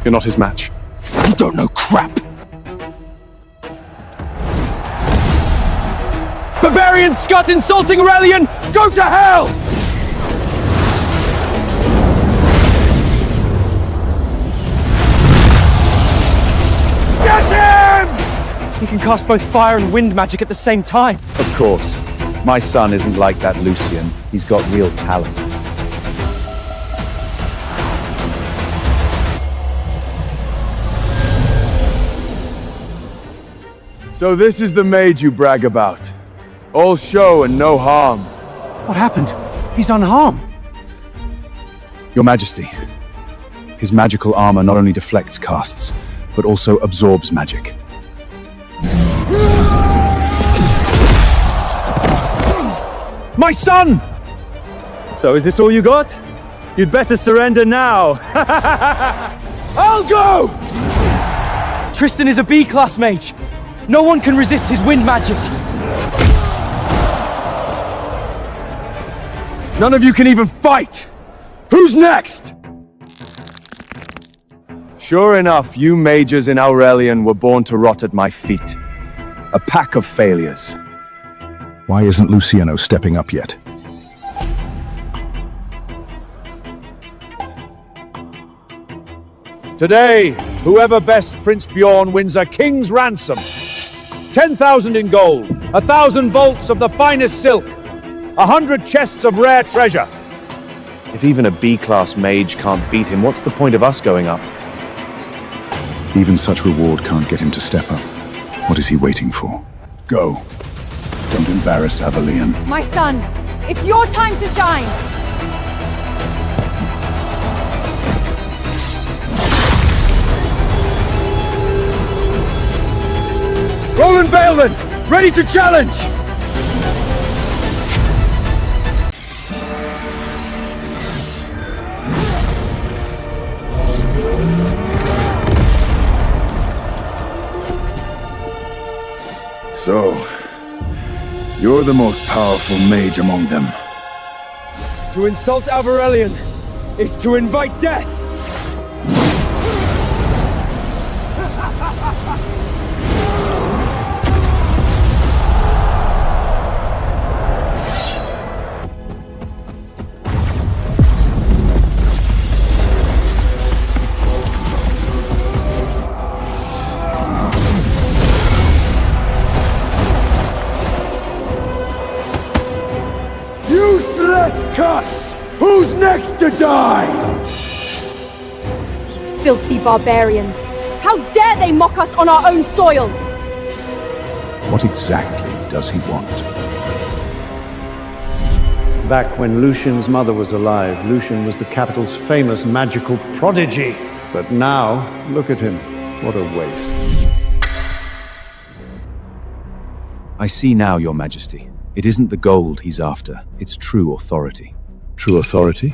You're not his match. You don't know crap! Barbarian scut insulting Aurelian! Go to hell! Get him! He can cast both fire and wind magic at the same time. Of course. My son isn't like that Lucian. He's got real talent. So this is the mage you brag about. All show and no harm. What happened? He's unharmed. Your Majesty, his magical armor not only deflects casts, but also absorbs magic. My son! So is this all you got? You'd better surrender now. I'll go! Tristan is a B-class mage. No one can resist his wind magic. None of you can even fight! Who's next? Sure enough, you mages in Aurelian were born to rot at my feet. A pack of failures. Why isn't Luciano stepping up yet? Today, whoever best Prince Bjorn wins a king's ransom. 10,000 in gold, 1,000 bolts of the finest silk, 100 chests of rare treasure. If even a B-class mage can't beat him, what's the point of us going up? Even such reward can't get him to step up. What is he waiting for? Go. Don't embarrass Aurelian. My son, it's your time to shine! Roland Bailden, ready to challenge! So, you're the most powerful mage among them. To insult Aurelian is to invite death! Cuss! Who's next to die? These filthy barbarians! How dare they mock us on our own soil! What exactly does he want? Back when Lucian's mother was alive, Lucian was the capital's famous magical prodigy. But now, look at him. What a waste. I see now, Your Majesty. It isn't the gold he's after, it's true authority. True authority?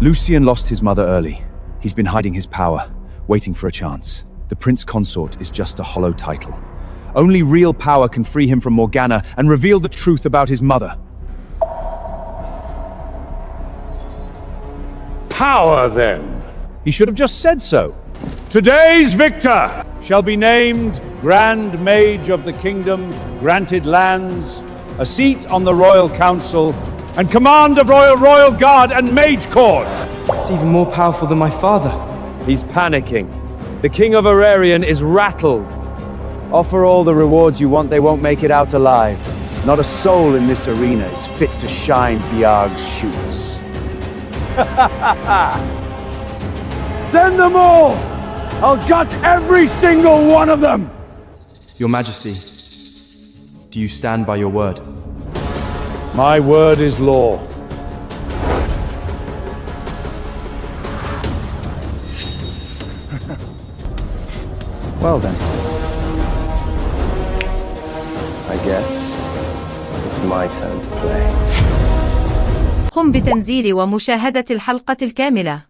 Lucian lost his mother early. He's been hiding his power, waiting for a chance. The Prince Consort is just a hollow title. Only real power can free him from Morgana and reveal the truth about his mother. Power, then. He should have just said so. Today's victor shall be named Grand Mage of the Kingdom, granted lands, a seat on the Royal Council, and command of Royal Guard and Mage Corps. It's even more powerful than my father. He's panicking. The King of Aurelian is rattled. Offer all the rewards you want, they won't make it out alive. Not a soul in this arena is fit to shine Biarg's shoes. Send them all! I'll gut every single one of them! Your Majesty, do you stand by your word? My word is law. Well then. I guess it's my turn to play. قم بتنزيل ومشاهدة الحلقة الكاملة.